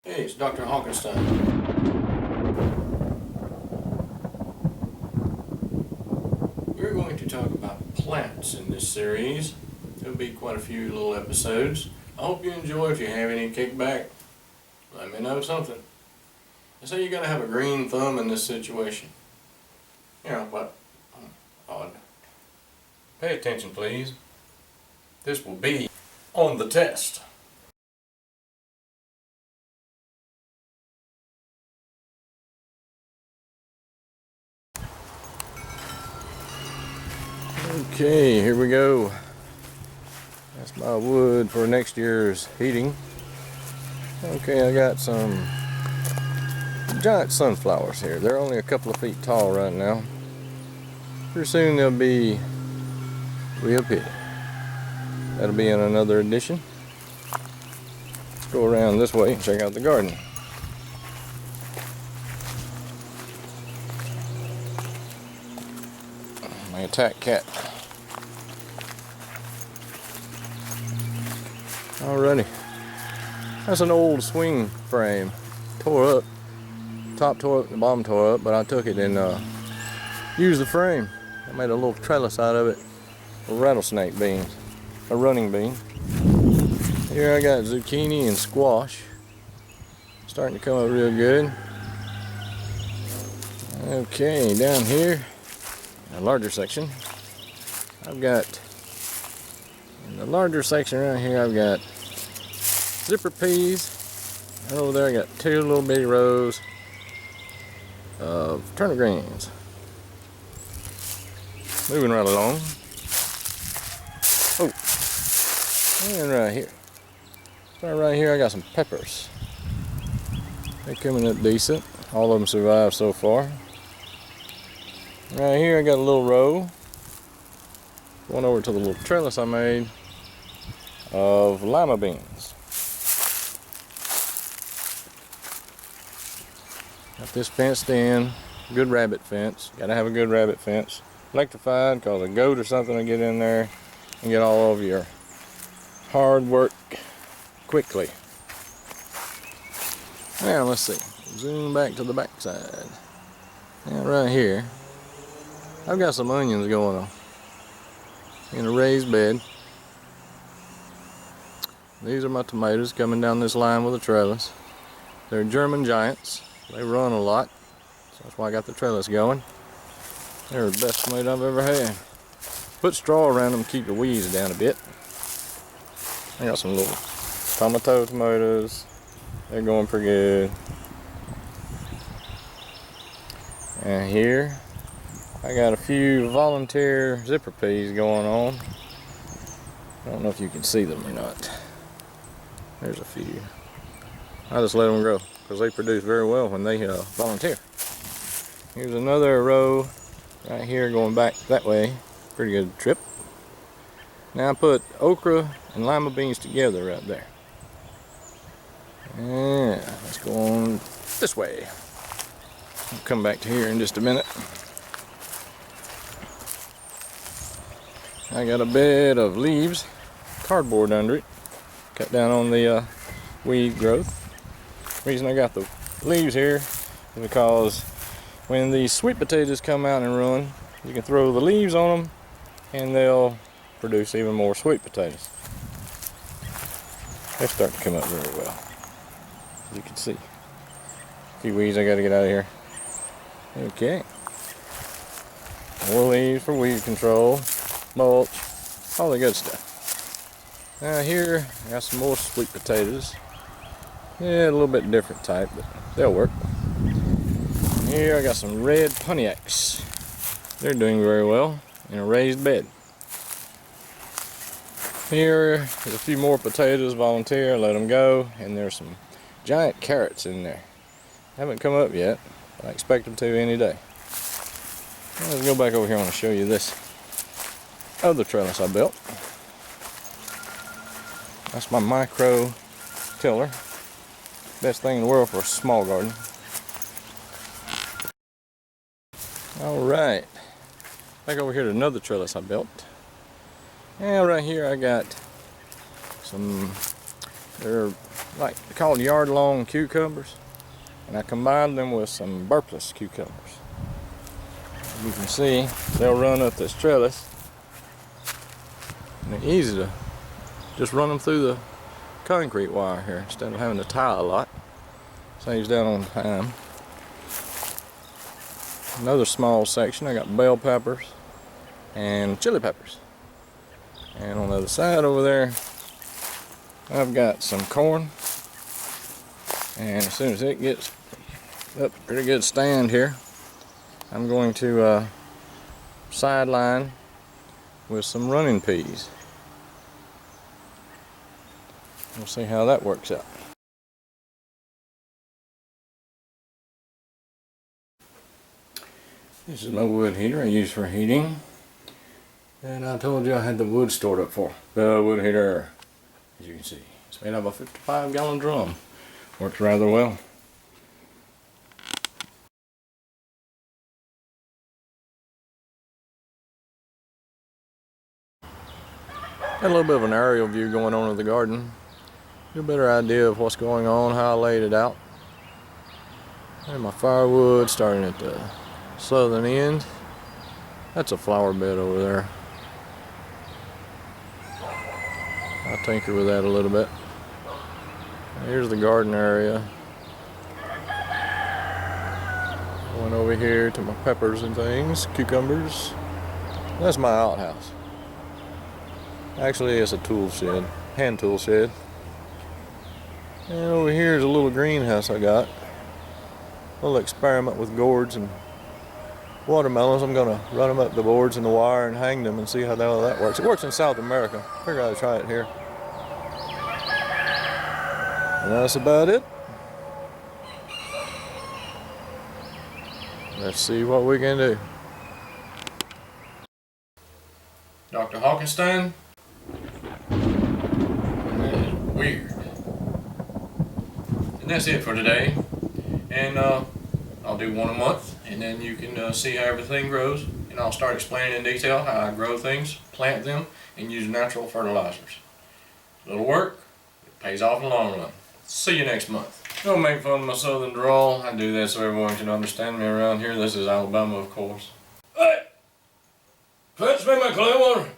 Hey, it's Dr. Hawkenstein. We're going to talk about plants in this series. There'll be quite a few little episodes. I hope you enjoy. If you have any kickback, let me know something. They say you gotta have a green thumb in this situation. You know, but odd. Pay attention, please. This will be on the test. Okay, here we go. That's my wood for next year's heating. Okay, I got some giant sunflowers here. They're only a couple of feet tall right now. Pretty soon they'll be real big. That'll be in another edition. Let's go around this way and check out the garden. My attack cat. Alrighty. That's an old swing frame. Tore up. Top tore up, the bottom tore up, but I took it and used the frame. I made a little trellis out of it. Rattlesnake beans. A running bean. Here I got zucchini and squash. Starting to come up real good. Okay, down here, a larger section. I've got, in the larger section right here, I've got zipper peas. And over there I got two little bitty rows of turnip greens. Moving right along. Oh, and right here. Right here I got some peppers. They're coming up decent. All of them survived so far. Right here I got a little row. Going over to the little trellis I made of lima beans. Got this fenced in. Good rabbit fence. Gotta have a good rabbit fence. Electrified, because a goat or something will get in there and get all over your hard work quickly. Now let's see. Zoom back to the back side. Now right here, I've got some onions going on in a raised bed. These are my tomatoes coming down this line with a trellis. They're German giants. They run a lot, so that's why I got the trellis going. They're the best tomato I've ever had. Put straw around them to keep the weeds down a bit. I got some little tomato tomatoes. They're going pretty good. And here I got a few volunteer zipper peas going on. I don't know if you can see them or not. There's a few. I just let them grow because they produce very well when they volunteer. Here's another row right here going back that way. Pretty good trip. Now I put okra and lima beans together right there. Yeah, let's go on this way. I'll come back to here in just a minute. I got a bed of leaves, cardboard under it, cut down on the weed growth. The reason I got the leaves here is because when these sweet potatoes come out and run, you can throw the leaves on them and they'll produce even more sweet potatoes. They start to come up very well, as you can see. A few weeds I got to get out of here. Okay. More leaves for weed control, mulch, all the good stuff. Now here I got some more sweet potatoes. Yeah, a little bit different type, but they'll work. And here I got some red Pontiacs. They're doing very well in a raised bed. Here is a few more potatoes, volunteer, let them go, and there's some giant carrots in there. Haven't come up yet, but I expect them to any day. Now let's go back over here. I want to show you this other trellis I built. That's my micro tiller. Best thing in the world for a small garden. Alright, back over here to another trellis I built. And right here I got some, they're like called yard-long cucumbers, and I combined them with some burpless cucumbers. You can see they'll run up this trellis, and they're easy to just run them through the concrete wire here instead of having to tie a lot. Saves down on time. Another small section, I got bell peppers and chili peppers. And on the other side over there, I've got some corn. And as soon as it gets up pretty good stand here, I'm going to sideline with some running peas. We'll see how that works out. This is my wood heater I use for heating. And I told you I had the wood stored up for the wood heater. As you can see, it's made out of a 55-gallon drum. Works rather well. Got a little bit of an aerial view going on of the garden. Get a better idea of what's going on, how I laid it out. And my firewood starting at the southern end. That's a flower bed over there. I'll tinker with that a little bit. Here's the garden area. Going over here to my peppers and things, cucumbers. That's my outhouse. Actually, it's a tool shed, hand tool shed. And over here is a little greenhouse I got. A little experiment with gourds and watermelons. I'm gonna run them up the boards and the wire and hang them and see how that works. It works in South America. Figure I'd try it here. And that's about it. Let's see what we can do. Dr. Hawkenstein. That is weird. And that's it for today. And I'll do one a month, and then you can see how everything grows. And I'll start explaining in detail how I grow things, plant them, and use natural fertilizers. Little work, it pays off in the long run. See you next month. Don't make fun of my southern drawl. I do that so everyone can understand me around here. This is Alabama, of course. Hey! Fetch me my Clearwater.